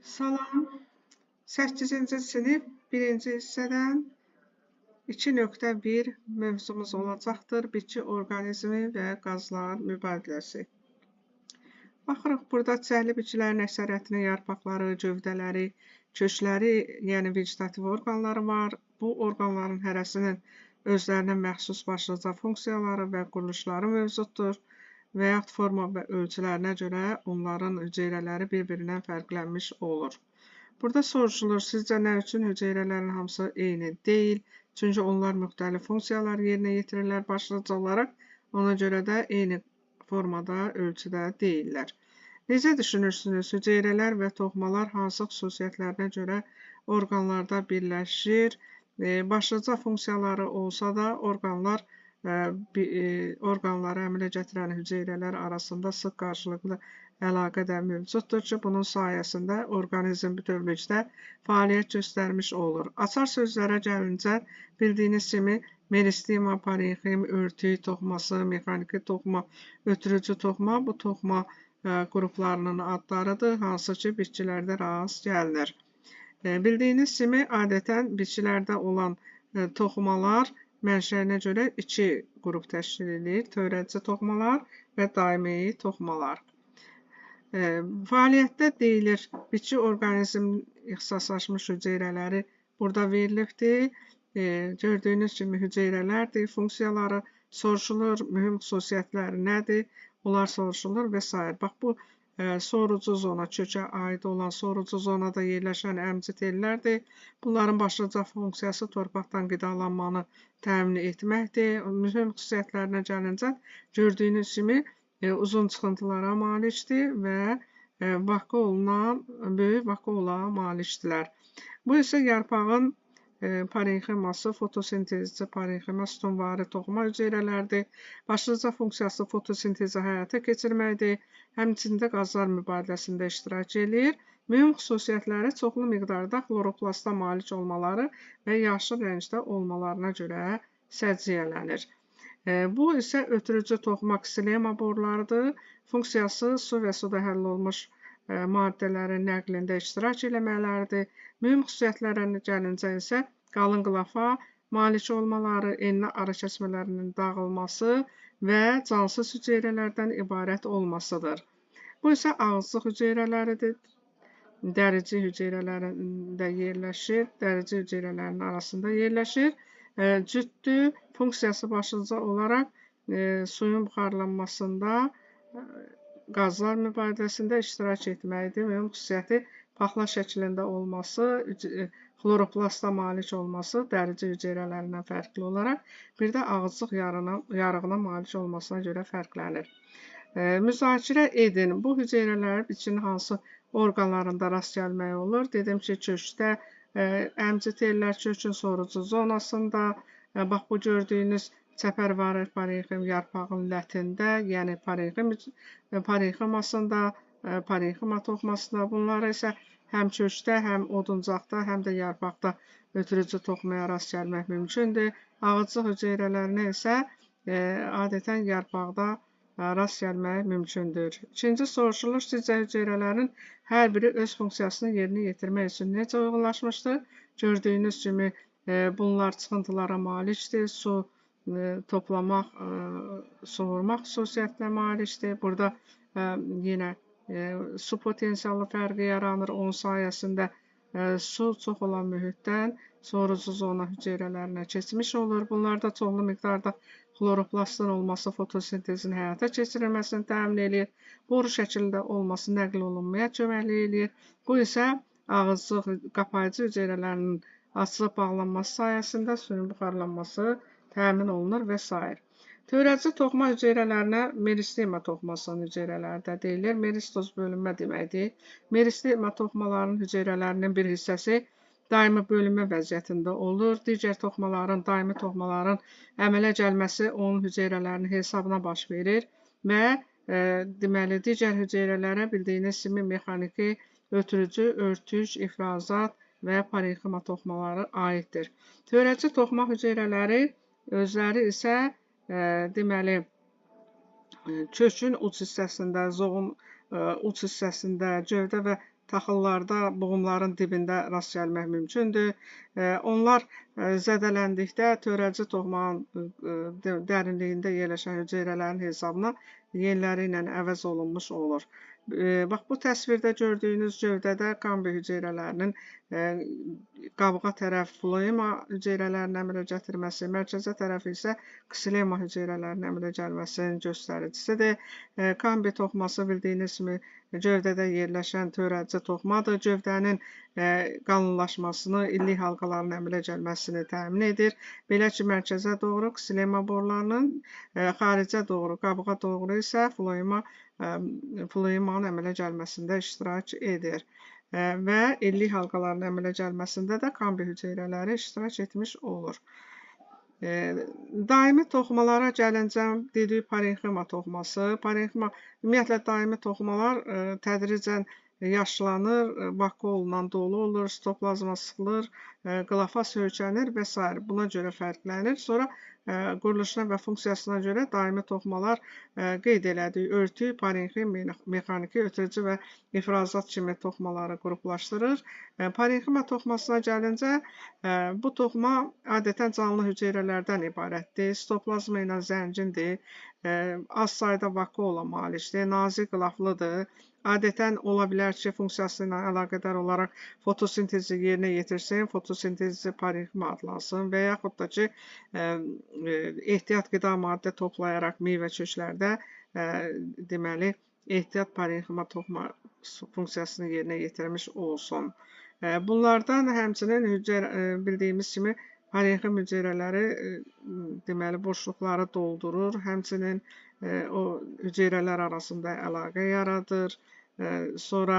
Salam, 8-ci sinif 1-ci hissədən 2.1 mövzumuz olacaqdır. Bitki orqanizmi və qazlar mübadiləsi. Baxırıq, burada çiçəkli bitkilərin əksəriyyətinin yarpaqları, gövdələri, kökləri, yəni vegetativ orqanları var. Bu orqanların hərəsinin özlərinə məxsus başlıca funksiyaları və quruluşları mövcuddur və yaxud forma və ölçülərinə görə onların hüceyrələri bir-birindən fərqlənmiş olur. Burada soruşulur, sizcə nə üçün hüceyrələrin hamısı eyni deyil? Çünki onlar müxtəlif funksiyalar yerinə yetirirlər başlıca olaraq, ona görə də eyni formada, ölçüdə deyirlər. Necə düşünürsünüz? Hüceyrələr və toxumalar hansı xüsusiyyətlərinə görə orqanlarda birləşir? Başlıca funksiyaları olsa da orqanları əmələ gətirən hüceyrələr arasında sıx qarşılıqlı əlaqə də mövcuddur ki, bunun sayəsində orqanizm bütövlükdə fəaliyyət göstərmiş olur. Açar sözlərə gəlincə, bildiyiniz kimi meristima, parenxim, örtük toxuması, mexaniki toxuma, ötürücü toxuma bu toxuma qruplarının adlarıdır, hansı ki, bitkilərdə rast gəlinir. Bildiyiniz kimi, adətən bitkilərdə olan toxumalar mənşəyinə görə iki qrup təşkil edir, törədici toxumalar və daimi toxumalar. Fəaliyyətdə deyilir, bitki orqanizminin ixtisaslaşmış hüceyrələri burada verilibdir. Gördüyünüz kimi hüceyrələrdir, funksiyaları soruşulur, mühüm xüsusiyyətləri nədir, onlar soruşulur və s. Bax, bu sorucu zona, kökə aid olan sorucu zonada yerləşən əmci tellərdir. Bunların başlıca funksiyası torpaqdan qidalanmanı təmin etməkdir. Mühüm xüsusiyyətlərinə gəlincə, gördüyünüz kimi uzun çıxıntılara malikdir və böyük vakuola malikdirlər. Bu isə yarpağın parenximası, fotosintezci parenxima sütunvari toxuma hüceyrələrdir. Başlıca funksiyası fotosintezi həyata keçirməkdir. Həmçində qazlar mübadiləsində iştirak edir. Mühüm xüsusiyyətləri çoxlu miqdarda xloroplasta malik olmaları və yaşıl rəngdə olmalarına görə səciyyələnir. Bu isə ötürücü toxuma ksilema borularıdır. Funksiyası su və suda həll olmuş maddələrin nəqlində iştirak eləməkləridir. Mühüm xüsusiyyətlərə gəlincə isə qalın qılafa malik olmaları, enli ara kəsmələrinin dağılması və cansız hüceyrələrdən ibarət olmasıdır. Bu isə ağızcıq hüceyrələridir. Dərici hüceyrələrində yerləşir, dərici hüceyrələrin arasında yerləşir. Cütdür, funksiyası başlıca olaraq suyun buxarlanmasında, qazlar mübadiləsində iştirak etməkdir. Mühüm xüsusiyyəti paxla şəklində olması, xloroplasta malik olması dərici hüceyrələrindən fərqli olaraq, bir də ağızcıq yarığına malik olmasına görə fərqlənir. Müzakirə edin. Bu hüceyrələr bitkinin hansı orqanlarında rast gəlmək olur? Dedim ki, kökdə, əmci tellər kökün sorucu zonasında, bax bu gördüyünüz çəpərvari parenxim yarpağın lətində, yəni parenximasında, parenxima toxumasında, bunlar isə həm kökdə, həm oduncaqda, həm də yarpaqda ötürücü toxumaya rast gəlmək mümkündür. Ağızcıq hüceyrələrinə isə adətən yarpaqda rast gəlmək mümkündür. İkinci soruşulur, sizcə hüceyrələrin hər biri öz funksiyasını yerinə yetirmək üçün necə uyğunlaşmışdır? Gördüyünüz kimi bunlar çıxıntılara malikdir, su toplamaq, su vurmaq xüsusiyyətinə malikdir. Burada yenə su potensialı fərqi yaranır, onun sayəsində su çox olan mühitdən sorucu zona hüceyrələrinə keçmiş olur. Bunlarda çoxlu miqdarda xloroplastın olması fotosintezin həyata keçirilməsini təmin edir. Boru şəklində olması nəql olunmaya köməklik edir. Bu isə ağızcıq qapayıcı hüceyrələrinin açılıb bağlanması sayəsində suyun buxarlanması təmin olunur və s. Törədici toxuma hüceyrələrinə meristima toxumasının hüceyrələri də deyilir. Meristoz bölünmə deməkdir. Meristima toxumalarının hüceyrələrinin bir hissəsi daimi bölünmə vəziyyətində olur. Digər toxumaların, daimi toxumaların əmələ gəlməsi onun hüceyrələrinin hesabına baş verir və deməli, digər hüceyrələrə bildiyiniz kimi mexaniki, ötürücü, örtük, ifrazat və parenxima toxumaları aiddir. Törədici toxuma hüceyrələri özləri isə deməli, kökün uc hissəsində, zoğun uc hissəsində, gövdə və taxıllarda, buğumların dibində rast gəlmək mümkündür. Onlar zədələndikdə törədici toxumanın dərinliyində yerləşən hüceyrələrin hesabına yeniləri ilə əvəz olunmuş olur. Bax, bu təsvirdə gördüyünüz gövdədə kambi hüceyrələrinin qabığa tərəf floema hüceyrələrinin əmələ gətirməsi, mərkəzə tərəf isə ksilema hüceyrələrinin əmələ gəlməsinin göstəricisidir. Kambi toxuması bildiyiniz kimi gövdədə yerləşən törədici toxumadır. Gövdənin qalınlaşmasını, illik halqaların əmələ gəlməsini təmin edir. Belə ki, mərkəzə doğru ksilema borularının, xaricə doğru, qabığa doğru isə floemanın əmələ gəlməsində iştirak edir. Və illik halqaların əmələ gəlməsində də kambi hüceyrələri iştirak etmiş olur. Daimi toxumalara gəlincə dedik parenxima toxuması. Ümumiyyətlə daimi toxumalar tədricən yaşlanır, vakuum olunan dolu olur, sitoplazma sıxılır, qılafa söykənir və s. Buna görə fərqlənir. Sonra quruluşuna və funksiyasına görə daimi toxumalar qeyd elədik. Örtü, parenxim, mexaniki, ötürücü və ifrazat kimi toxumaları qruplaşdırır. Parenxima toxumasına gəlincə, bu toxuma adətən canlı hüceyrələrdən ibarətdir. Sitoplazma ilə zəngindir, az sayda vakuum olan malikdir, nazik qılaflıdır. Adətən ola bilər ki, funksiyası ilə əlaqədar olaraq fotosintezi yerinə yetirsin, fotosintezi parenxima adlansın və yaxud da ki, ehtiyat qida maddə toplayaraq meyvə köklərdə deməli, ehtiyat parenxima toxuma funksiyasını yerinə yetirmiş olsun. Bunlardan həmçinin bildiyimiz kimi parenxim hüceyrələri deməli, boşluqları doldurur, həmçinin o hüceyrələr arasında əlaqə yaradır. Sonra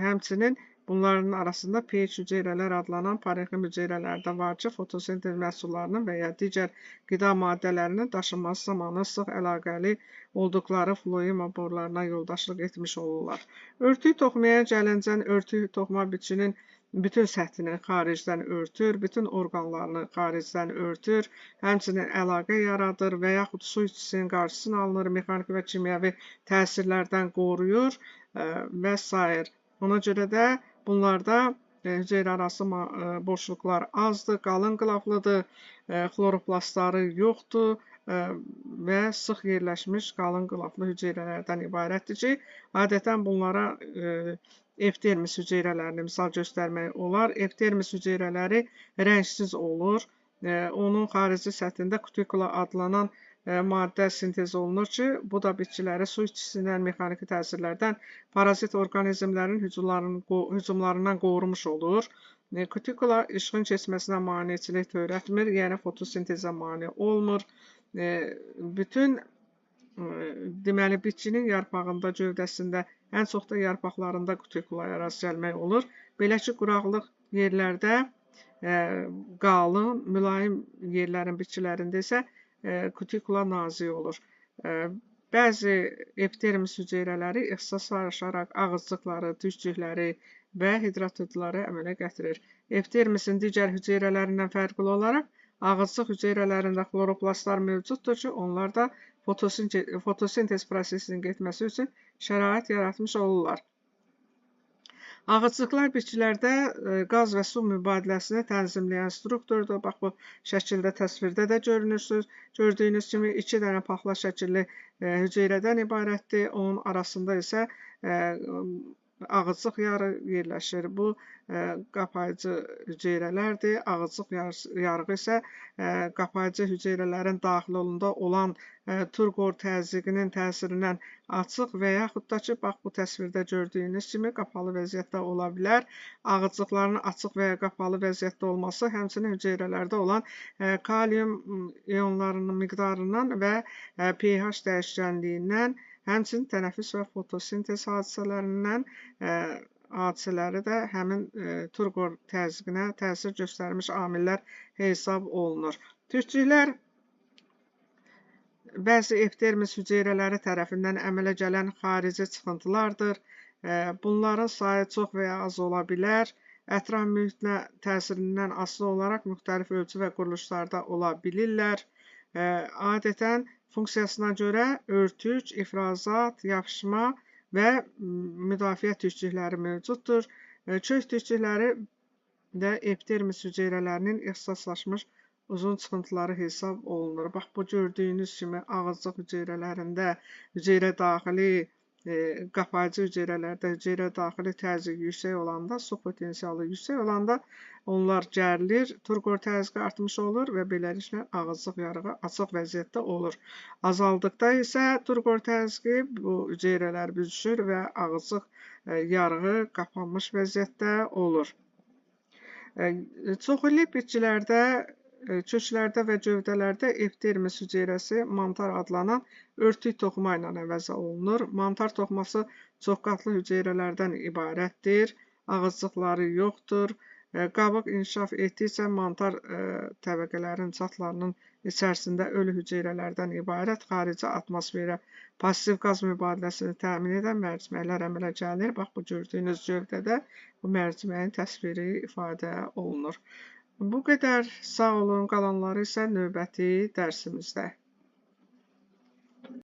həmçinin bunların arasında pH hüceyrələr adlanan parenxim hüceyrələri də var ki, fotosintez məhsullarının və ya digər qida maddələrinin daşınması zamanı sıx əlaqəli olduqları floema borularına yoldaşlıq etmiş olurlar. Örtük toxumaya gəlincə, örtük toxuma bitkinin bütün səthini xaricdən örtür, bütün orqanlarını xaricdən örtür, həmçinin əlaqə yaradır və yaxud su itkisinin qarşısını alınır, mexaniki və kimyəvi təsirlərdən qoruyur və s. Ona görə də bunlarda hüceyrə arası boşluqlar azdır, qalın qılaflıdır, xloroplastları yoxdur və sıx yerləşmiş qalın qılaflı hüceyrələrdən ibarətdir ki, adətən bunlara F-dermis hüceyrələrini misal göstərmək olar. F-dermis hüceyrələri rəngsiz olur. Onun xarici səthində kutikula adlanan maddə sintez olunur ki, bu da bitkiləri su itkisindən, mexaniki təsirlərdən, parazit orqanizmlərin hücumlarından qorumuş olur. Kutikula işığın keçməsinə maneçilik törətmir, yəni fotosintezə mane olmur. Bütün deməli, bitkinin yarpağında, gövdəsində, ən çox da yarpaqlarında kutikulaya rast gəlmək olur. Belə ki, quraqlıq yerlərdə qalın, mülayim yerlərin bitkilərində isə kutikula nazik olur. Bəzi epidermis hüceyrələri ixtisaslaşaraq ağızcıqları, tükcükləri və hidratodları əmələ gətirir. Epidermisin digər hüceyrələrindən fərqli olaraq, ağızcıq hüceyrələrində xloroplastlar mövcuddur ki, onlar da fotosintez prosesinin getməsi üçün şərait yaratmış olurlar. Ağızcıqlar bitkilərdə qaz və su mübadiləsini tənzimləyən strukturdur. Bax, bu şəkildə təsvirdə də gördüyünüz kimi 2 dənə paxla şəkilli hüceyrədən ibarətdir. Onun arasında isə ağızcıq yarı yerləşir. Bu qapayıcı hüceyrələrdir. Ağızcıq yarığı isə qapayıcı hüceyrələrin daxilində olan turqor təzyiqinin təsirindən açıq və yaxud da ki, bax, bu təsvirdə gördüyünüz kimi qapalı vəziyyətdə ola bilər. Ağızcıqların açıq və ya qapalı vəziyyətdə olması həmçinin hüceyrələrdə olan kalium ionlarının miqdarından və pH dəyişkənliyindən, həmçinin tənəffüs və fotosintez hadisələri də həmin turqor təzyiqinə təsir göstərmiş amillər hesab olunur. Tükcüklər bəzi epidermis hüceyrələri tərəfindən əmələ gələn xarici çıxıntılardır. Bunların sayı çox və ya az ola bilər. Ətraf mühitinə təsirindən asılı olaraq müxtəlif ölçü və quruluşlarda ola bilirlər. Adətən funksiyasına görə örtük, ifrazat, yapışma və müdafiə tükcükləri mövcuddur. Kök tükcükləri də epidermis hüceyrələrinin ixtisaslaşmış uzun çıxıntıları hesab olunur. Bax, bu gördüyünüz kimi ağızcıq hüceyrələrində hüceyrə daxili qapayıcı hüceyrələrdə hüceyrə daxili təzyiqi yüksək olanda, su potensialı yüksək olanda onlar gərilir, turqor təzyiqi artmış olur və beləliklə ağızcıq yarığı açıq vəziyyətdə olur. Azaldıqda isə turqor təzyiqi bu hüceyrələr büzüşür və ağızcıq yarığı qapanmış vəziyyətdə olur. Çoxillik bitkilərdə, köklərdə və gövdələrdə epidermis hüceyrəsi mantar adlanan örtük toxuma ilə əvəz olunur. Mantar toxuması çoxqatlı hüceyrələrdən ibarətdir. Ağızcıqları yoxdur. Qabıq inkişaf etdikcə mantar təbəqələrinin çatlarının içərisində ölü hüceyrələrdən ibarət xarici atmosferə pasiv qaz mübadiləsini təmin edən mərciməklər əmələ gəlir. Bax, bu gördüyünüz gövdədə bu mərciməyin təsviri ifadə olunur. Bu qədər. Sağ olun, qalanları isə növbəti dərsimizdə.